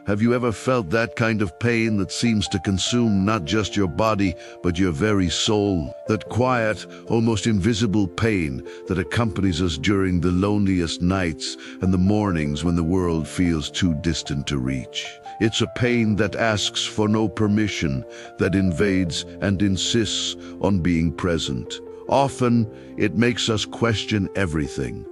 Have you ever felt that kind of pain that seems to consume not just your body, but your very soul? That quiet, almost invisible pain that accompanies us during the loneliest nights and the mornings when the world feels too distant to reach. It's a pain that asks for no permission, that invades and insists on being present. Often, it makes us question everything.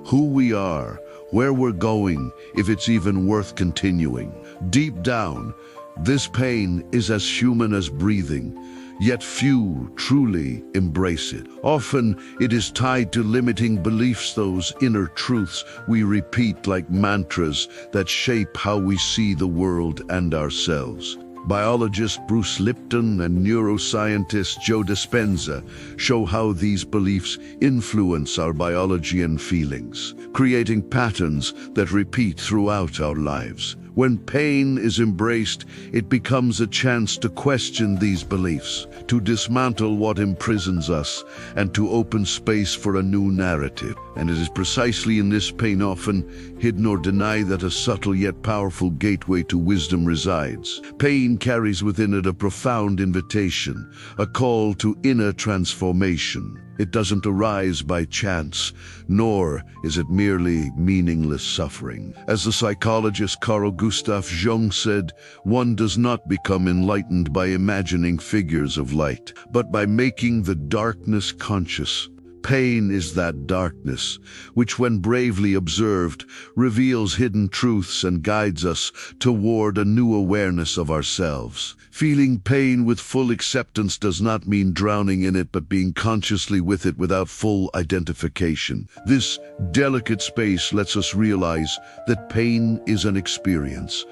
Who we are, where we're going, if it's even worth continuing. Deep down, this pain is as human as breathing, yet few truly embrace it. Often, it is tied to limiting beliefs, those inner truths we repeat like mantras that shape how we see the world and ourselves. Biologist Bruce Lipton and neuroscientist Joe Dispenza show how these beliefs influence our biology and feelings, creating patterns that repeat throughout our lives. When pain is embraced, it becomes a chance to question these beliefs, to dismantle what imprisons us, and to open space for a new narrative. And it is precisely in this pain, often hidden or denied, that a subtle yet powerful gateway to wisdom resides. Pain carries within it a profound invitation, a call to inner transformation. It doesn't arise by chance, nor is it merely meaningless suffering. As the psychologist Carl Gustav Jung said, one does not become enlightened by imagining figures of light, but by making the darkness conscious. Pain is that darkness, which when bravely observed, reveals hidden truths and guides us toward a new awareness of ourselves. Feeling pain with full acceptance does not mean drowning in it, but being consciously with it without full identification. This delicate space lets us realize that pain is an experience,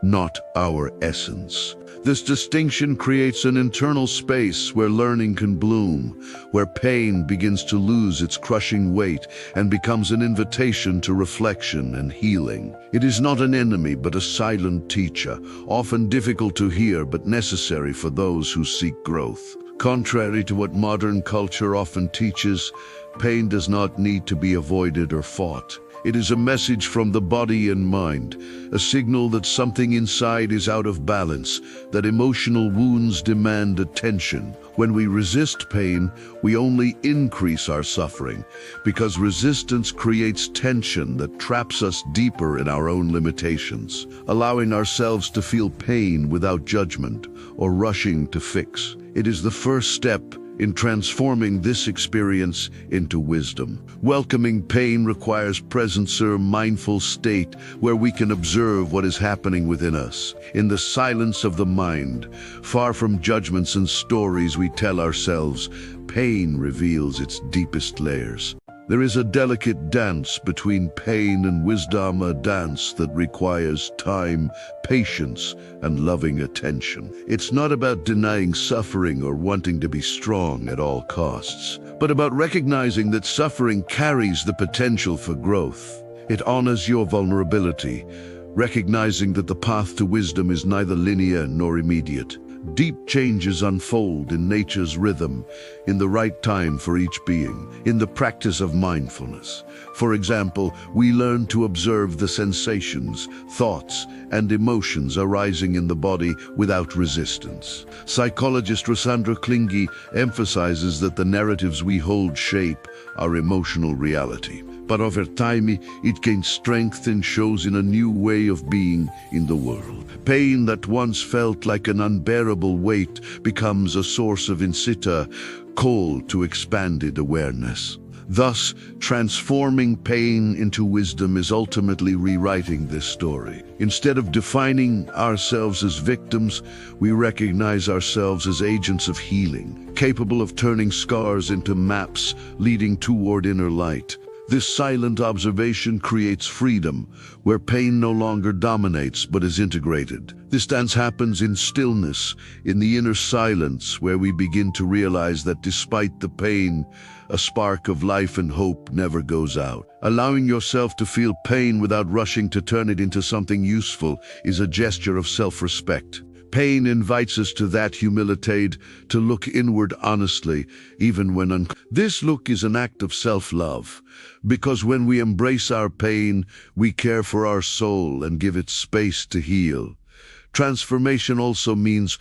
not our essence. This distinction creates an internal space where learning can bloom, where pain begins to lose its crushing weight and becomes an invitation to reflection and healing. It is not an enemy, but a silent teacher, often difficult to hear but necessary for those who seek growth. Contrary to what modern culture often teaches, pain does not need to be avoided or fought. It is a message from the body and mind, a signal that something inside is out of balance, that emotional wounds demand attention. When we resist pain, we only increase our suffering, because resistance creates tension that traps us deeper in our own limitations. Allowing ourselves to feel pain without judgment or rushing to fix. It is the first step in transforming this experience into wisdom. Welcoming pain requires presence, a mindful state where we can observe what is happening within us. In the silence of the mind, far from judgments and stories we tell ourselves, pain reveals its deepest layers. There is a delicate dance between pain and wisdom, a dance that requires time, patience, and loving attention. It's not about denying suffering or wanting to be strong at all costs, but about recognizing that suffering carries the potential for growth. It honors your vulnerability, recognizing that the path to wisdom is neither linear nor immediate. Deep changes unfold in nature's rhythm, in the right time for each being, in the practice of mindfulness. For example, we learn to observe the sensations, thoughts, and emotions arising in the body without resistance. Psychologist Rosandra Klinge emphasizes that the narratives we hold shape our emotional reality. But over time, it gains strength and shows in a new way of being in the world. Pain that once felt like an unbearable weight becomes a source of incita, call to expanded awareness. Thus, transforming pain into wisdom is ultimately rewriting this story. Instead of defining ourselves as victims, we recognize ourselves as agents of healing, capable of turning scars into maps leading toward inner light. This silent observation creates freedom, where pain no longer dominates but is integrated. This dance happens in stillness, in the inner silence, where we begin to realize that despite the pain, a spark of life and hope never goes out. Allowing yourself to feel pain without rushing to turn it into something useful is a gesture of self-respect. Pain invites us to that humility, to look inward honestly, even when This look is an act of self-love, because when we embrace our pain, we care for our soul and give it space to heal. Transformation also means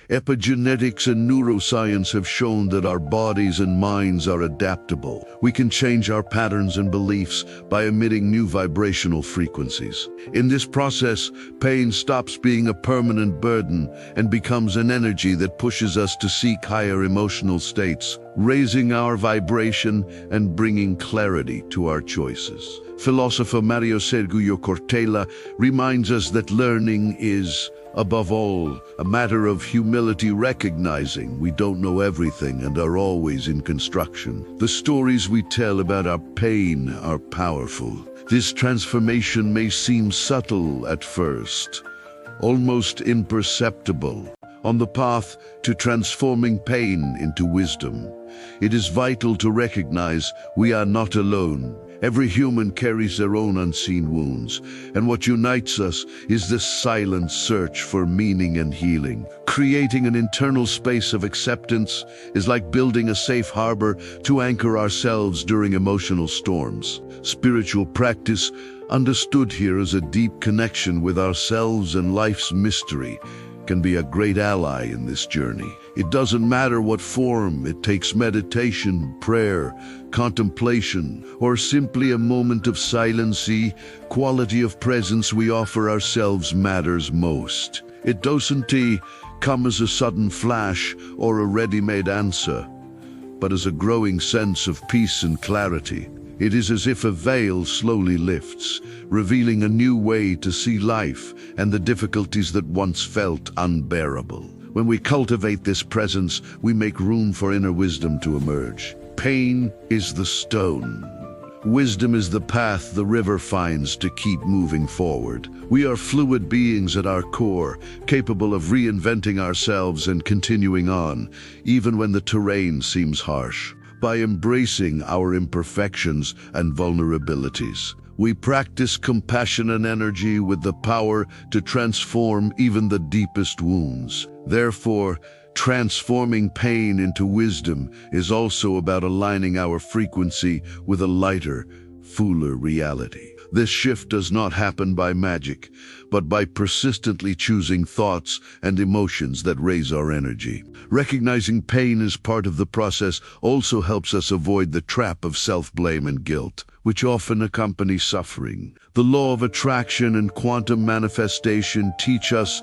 Epigenetics and neuroscience have shown that our bodies and minds are adaptable. We can change our patterns and beliefs by emitting new vibrational frequencies. In this process, pain stops being a permanent burden and becomes an energy that pushes us to seek higher emotional states, raising our vibration and bringing clarity to our choices. Philosopher Mario Sergio Cortella reminds us that learning is, above all, a matter of humility, recognizing we don't know everything and are always in construction. The stories we tell about our pain are powerful. This transformation may seem subtle at first, almost imperceptible. On the path to transforming pain into wisdom, it is vital to recognize we are not alone. Every human carries their own unseen wounds, and what unites us is this silent search for meaning and healing. Creating an internal space of acceptance is like building a safe harbor to anchor ourselves during emotional storms. Spiritual practice, understood here as a deep connection with ourselves and life's mystery, can be a great ally in this journey. It doesn't matter what form it takes: meditation, prayer, contemplation, or simply a moment of silence. The quality of presence we offer ourselves matters most. It doesn't come as a sudden flash or a ready-made answer, but as a growing sense of peace and clarity. It is as if a veil slowly lifts, revealing a new way to see life and the difficulties that once felt unbearable. When we cultivate this presence, we make room for inner wisdom to emerge. Pain is the stone. Wisdom is the path the river finds to keep moving forward. We are fluid beings at our core, capable of reinventing ourselves and continuing on, even when the terrain seems harsh. By embracing our imperfections and vulnerabilities, we practice compassion and energy with the power to transform even the deepest wounds. Therefore, transforming pain into wisdom is also about aligning our frequency with a lighter, fuller reality. This shift does not happen by magic, but by persistently choosing thoughts and emotions that raise our energy. Recognizing pain as part of the process also helps us avoid the trap of self-blame and guilt, which often accompany suffering. The law of attraction and quantum manifestation teach us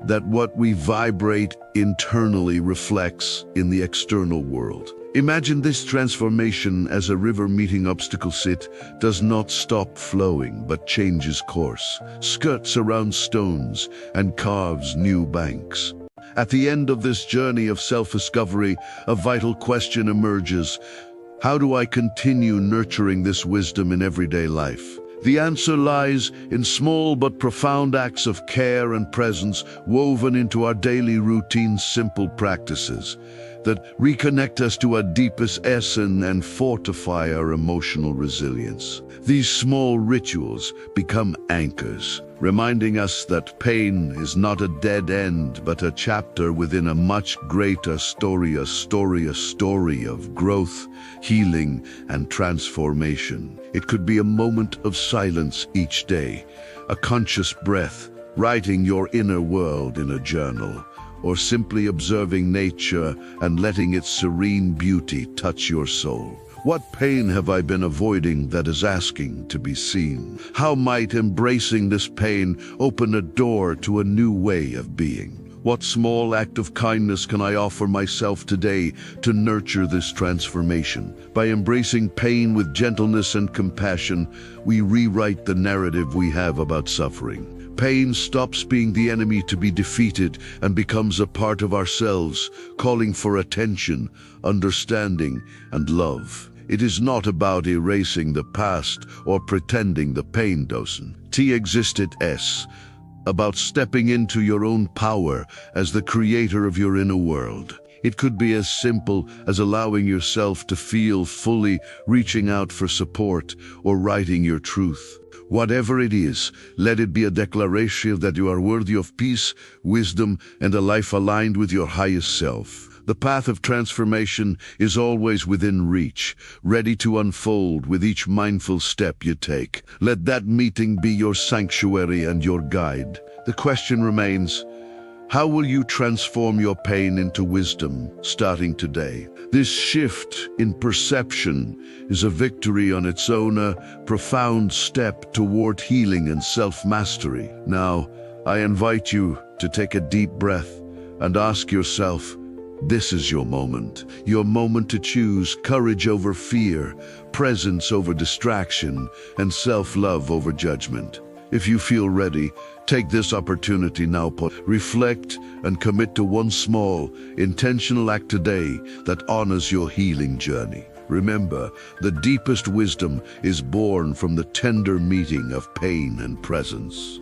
that what we vibrate internally reflects in the external world. Imagine this transformation as a river meeting obstacles. It does not stop flowing, but changes course, skirts around stones, and carves new banks. At the end of this journey of self-discovery, a vital question emerges: how do I continue nurturing this wisdom in everyday life? The answer lies in small but profound acts of care and presence woven into our daily routines, simple practices that reconnect us to our deepest essence and fortify our emotional resilience. These small rituals become anchors, reminding us that pain is not a dead end, but a chapter within a much greater story, a story of growth, healing, and transformation. It could be a moment of silence each day, a conscious breath, writing your inner world in a journal, or simply observing nature and letting its serene beauty touch your soul. What pain have I been avoiding that is asking to be seen? How might embracing this pain open a door to a new way of being? What small act of kindness can I offer myself today to nurture this transformation? By embracing pain with gentleness and compassion, we rewrite the narrative we have about suffering. Pain stops being the enemy to be defeated and becomes a part of ourselves, calling for attention, understanding, and love. It is not about erasing the past or pretending the pain doesn't exist. It's about stepping into your own power as the creator of your inner world. It could be as simple as allowing yourself to feel fully, reaching out for support, or writing your truth. Whatever it is, let it be a declaration that you are worthy of peace, wisdom, and a life aligned with your highest self. The path of transformation is always within reach, ready to unfold with each mindful step you take. Let that meeting be your sanctuary and your guide. The question remains, how will you transform your pain into wisdom starting today? This shift in perception is a victory on its own, a profound step toward healing and self-mastery. Now, I invite you to take a deep breath and ask yourself, this is your moment to choose courage over fear, presence over distraction, and self-love over judgment. If you feel ready, take this opportunity now. Reflect and commit to one small, intentional act today that honors your healing journey. Remember, the deepest wisdom is born from the tender meeting of pain and presence.